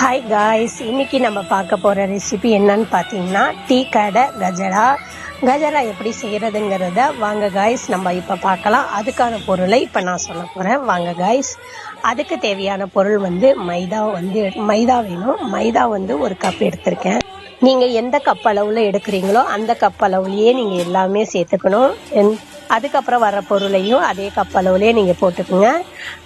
Hi guys, இன்னைக்கு நம்ம பார்க்க போகிற ரெசிபி என்னன்னு பார்த்தீங்கன்னா டீ கடை கஜரா. கஜரா எப்படி செய்கிறதுங்கிறத வாங்க காய்ஸ் நம்ம இப்போ பார்க்கலாம். அதுக்கான பொருளை இப்போ நான் சொல்ல போகிறேன். வாங்க காய்ஸ். அதுக்கு தேவையான பொருள் மைதா வேணும். மைதா ஒரு கப் எடுத்திருக்கேன். நீங்கள் எந்த கப் அளவில் எடுக்கிறீங்களோ அந்த கப் அளவுலேயே நீங்கள் எல்லாமே சேர்த்துக்கணும். அதுக்கப்புறம் வர பொருளையும் அதே கப் அளவுலேயே நீங்கள் போட்டுக்குங்க.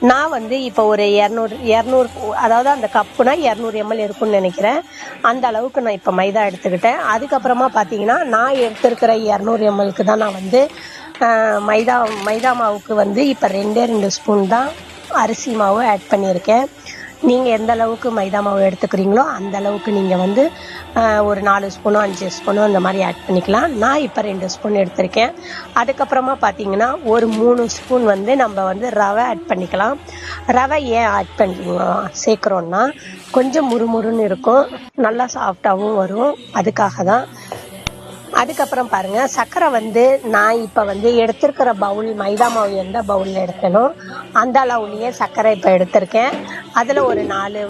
நான் இப்போ ஒரு 200 அதாவது அந்த கப்புனா 200 ml இருக்குன்னு நினைக்கிறேன். அந்த அளவுக்கு நான் இப்போ மைதா எடுத்துக்கிட்டேன். அதுக்கப்புறமா பார்த்தீங்கன்னா நான் எடுத்துருக்கிற 200 mlக்கு தான் நான் மைதா மாவுக்கு இப்போ 2 ஸ்பூன் தான் அரிசி மாவு ஆட் பண்ணியிருக்கேன். நீங்கள் எந்த அளவுக்கு மைதா மாவு எடுத்துக்கிறீங்களோ அந்த அளவுக்கு நீங்கள் ஒரு 4 ஸ்பூனோ 5 ஸ்பூனோ அந்த மாதிரி ஆட் பண்ணிக்கலாம். நான் இப்போ 2 ஸ்பூன் எடுத்திருக்கேன். அதுக்கப்புறமா பார்த்தீங்கன்னா ஒரு 3 ஸ்பூன் நம்ம ரவை ஆட் பண்ணிக்கலாம். ரவை ஏன் ஆட் சேர்க்குறோன்னா கொஞ்சம் முறுமுறுன்னு இருக்கும், நல்லா சாஃப்டாகவும் வரும், அதுக்காக தான். அதுக்கப்புறம் பாருங்க, சர்க்கரை நான் இப்போ எடுத்திருக்கிற பவுல் மைதா மாவு எந்த பவுலில் எடுத்தனோ அந்த அளவுலேயே சர்க்கரை இப்போ எடுத்திருக்கேன். அதில் ஒரு 4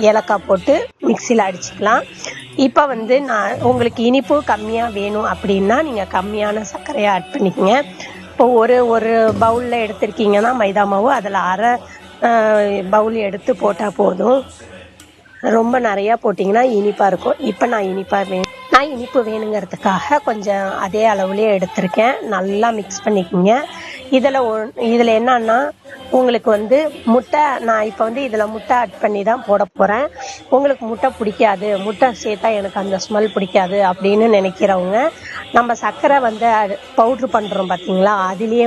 ஏலக்காய் போட்டு மிக்சியில் அடிச்சுக்கலாம். இப்போ நான் உங்களுக்கு இனிப்பு கம்மியாக வேணும் அப்படின்னா நீங்கள் கம்மியான சர்க்கரையை ஆட் பண்ணிக்கோங்க. இப்போ ஒரு பவுலில் எடுத்திருக்கீங்கன்னா மைதா மாவு, அதில் அரை பவுல் எடுத்து போட்டால் போதும். ரொம்ப நிறையா போட்டிங்கன்னா இனிப்பாக இருக்கும். இப்போ நான் இனிப்பு வேணுங்கிறதுக்காக கொஞ்சம் அதே அளவுலேயே எடுத்திருக்கேன். நல்லா மிக்ஸ் பண்ணிக்கோங்க. இதில் என்னன்னா உங்களுக்கு முட்டை, நான் இப்போ இதில் முட்டை ஆட் பண்ணி தான் போட போகிறேன். உங்களுக்கு முட்டை பிடிக்காது, முட்டை சேர்த்தா எனக்கு அந்த ஸ்மெல் பிடிக்காது அப்படின்னு நினைக்கிறவங்க நம்ம சர்க்கரை பவுட்ரு பண்ணுறோம் பார்த்தீங்களா, அதுலேயே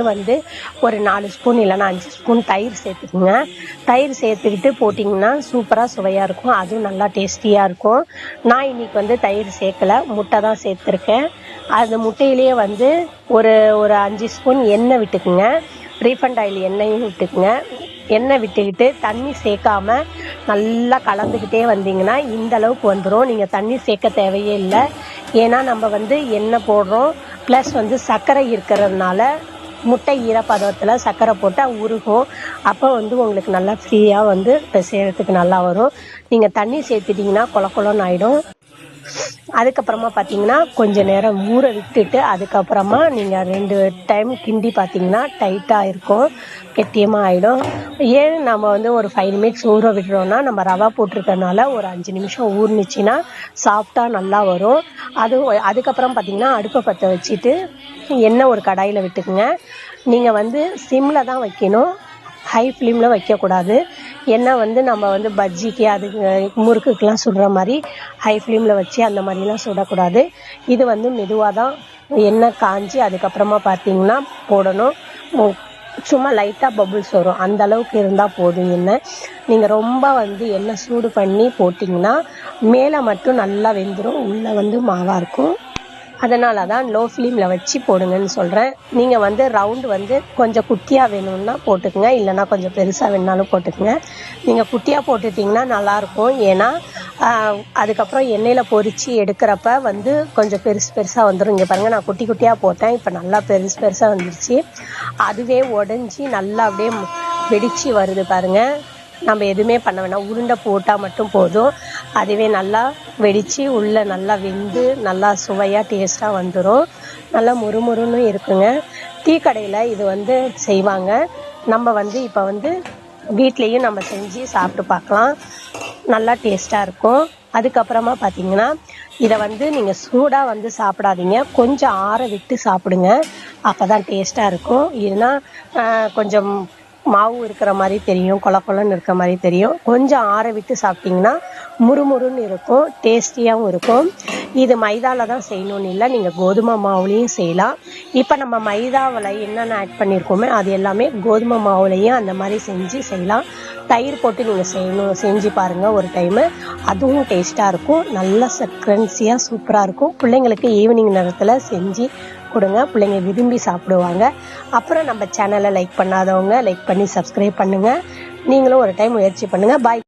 ஒரு 4 ஸ்பூன் இல்லைன்னா 5 ஸ்பூன் தயிர் சேர்த்துக்குங்க. தயிர் சேர்த்துக்கிட்டு போட்டிங்கன்னா சூப்பராக சுவையாக இருக்கும், அதுவும் நல்லா டேஸ்டியாக இருக்கும். நான் இன்னைக்கு தயிர் சேர்க்கலை, முட்டை தான் சேர்த்துருக்கேன். அந்த முட்டையிலேயே ஒரு 5 ஸ்பூன் எண்ணெய் விட்டுக்குங்க. ரீஃபண்ட் ஆயில் எண்ணெயும் விட்டுக்குங்க. எண்ணெய் விட்டுக்கிட்டு தண்ணி சேர்க்காம நல்லா கலந்துக்கிட்டே வந்தீங்கன்னா இந்த அளவுக்கு வந்துடும். நீங்கள் தண்ணி சேர்க்க தேவையே இல்லை. ஏன்னா நம்ம எண்ணெய் போடுறோம், ப்ளஸ் சர்க்கரை இருக்கிறதுனால முட்டை ஈரப்பதத்தில் சர்க்கரை போட்டால் உருகும். அப்போ உங்களுக்கு நல்லா ஃப்ரீயாக செய்கிறதுக்கு நல்லா வரும். நீங்கள் தண்ணி சேர்த்துட்டிங்கன்னா கொலன்னு ஆகிடும். அதுக்கப்புறமா பார்த்தீங்கன்னா கொஞ்சம் நேரம் ஊற விட்டுட்டு அதுக்கப்புறமா நீங்கள் 2 டைம் கிண்டி பார்த்தீங்கன்னா டைட்டாக இருக்கும், கெட்டியமாக ஆகிடும். ஏன் நம்ம ஒரு 5 மினிட்ஸ் ஊற விடுறோன்னா நம்ம ரவா போட்டிருக்கறனால ஒரு 5 நிமிஷம் ஊறினுச்சின்னா சாஃப்டாக நல்லா வரும். அதுக்கப்புறம் பார்த்தீங்கன்னா அடுப்பை பற்ற வச்சுட்டு எண்ணெய் ஒரு கடாயில் விட்டுக்குங்க. நீங்கள் சிம்மில் தான் வைக்கணும், ஹை ஃப்ளேமில் வைக்கக்கூடாது. ஏன்னா நம்ம பஜ்ஜிக்கு அதுக்கு முறுக்குக்கெலாம் சுடுற மாதிரி ஹை ஃப்ளேமில் வச்சு அந்த மாதிரிலாம் சுடக்கூடாது. இது மெதுவாக தான் எண்ணெய் காஞ்சி அதுக்கப்புறமா பார்த்தீங்கன்னா போடணும். சும்மா லைட்டாக பபுள்ஸ் வரும், அந்த அளவுக்கு இருந்தால் போதும் எண்ணெய். நீங்கள் ரொம்ப எண்ணெய் சூடு பண்ணி போட்டிங்கன்னா மேலே மட்டும் நல்லா வெந்துடும், உள்ளே மாவாக இருக்கும். அதனால தான் லோ ஃப்ளேமில் வச்சு போடுங்கன்னு சொல்கிறேன். நீங்கள் ரவுண்டு கொஞ்சம் குட்டியாக வேணும்னா போட்டுக்குங்க, இல்லைனா கொஞ்சம் பெருசாக வேணுனாலும் போட்டுக்குங்க. நீங்கள் குட்டியாக போட்டுட்டிங்கன்னா நல்லாயிருக்கும். ஏன்னா அதுக்கப்புறம் எண்ணெயில் பொரித்து எடுக்கிறப்ப கொஞ்சம் பெருசாக வந்துடும். இங்கே பாருங்கள், நான் குட்டி குட்டியாக போட்டேன், இப்போ நல்லா பெருசாக வந்துருச்சு. அதுவே உடஞ்சி நல்லா அப்படியே வெடித்து வருது பாருங்கள். நம்ம எதுவுமே பண்ண வேணாம், உருண்டை போட்டால் மட்டும் போதும். அதுவே நல்லா வெடித்து உள்ளே நல்லா வெந்து நல்லா சுவையாக டேஸ்ட்டாக வந்துடும். நல்லா முறுமுறுன்னு இருக்குங்க. டீ கடையில் இது செய்வாங்க. நம்ம இப்போ வீட்லேயும் நம்ம செஞ்சு சாப்பிட்டு பார்க்கலாம், நல்லா டேஸ்ட்டாக இருக்கும். அதுக்கப்புறமா பார்த்தீங்கன்னா இதை நீங்கள் சூடாக சாப்பிடாதீங்க, கொஞ்சம் ஆற விட்டு சாப்பிடுங்க, அப்போ தான் டேஸ்ட்டாக இருக்கும். இல்லைன்னா கொஞ்சம் மாவு இருக்கிற மாதிரி தெரியும், கொலன்னு இருக்கிற மாதிரி தெரியும். கொஞ்சம் ஆற விட்டு சாப்பிட்டிங்கன்னா முறுமுறுன்னு இருக்கும், டேஸ்டியாகவும் இருக்கும். இது மைதாவில் தான் செய்யணும்னு இல்லை, நீங்கள் கோதுமை மாவுலேயும் செய்யலாம். இப்போ நம்ம மைதாவில் என்னென்ன ஆட் பண்ணியிருக்கோமே அது எல்லாமே கோதுமை மாவுலேயும் அந்த மாதிரி செய்யலாம். தயிர் போட்டு நீங்கள் செஞ்சு பாருங்கள் ஒரு டைமு, அதுவும் டேஸ்ட்டாக இருக்கும், நல்லா கிரன்சியாக சூப்பராக இருக்கும். பிள்ளைங்களுக்கு ஈவினிங் நேரத்தில் செஞ்சு கொடுங்க, பிள்ளைங்க விரும்பி சாப்பிடுவாங்க. அப்புறம் நம்ம சேனலை லைக் பண்ணாதவங்க லைக் பண்ணி சப்ஸ்கிரைப் பண்ணுங்கள். நீங்களும் ஒரு டைம் முயற்சி பண்ணுங்கள். பாய்.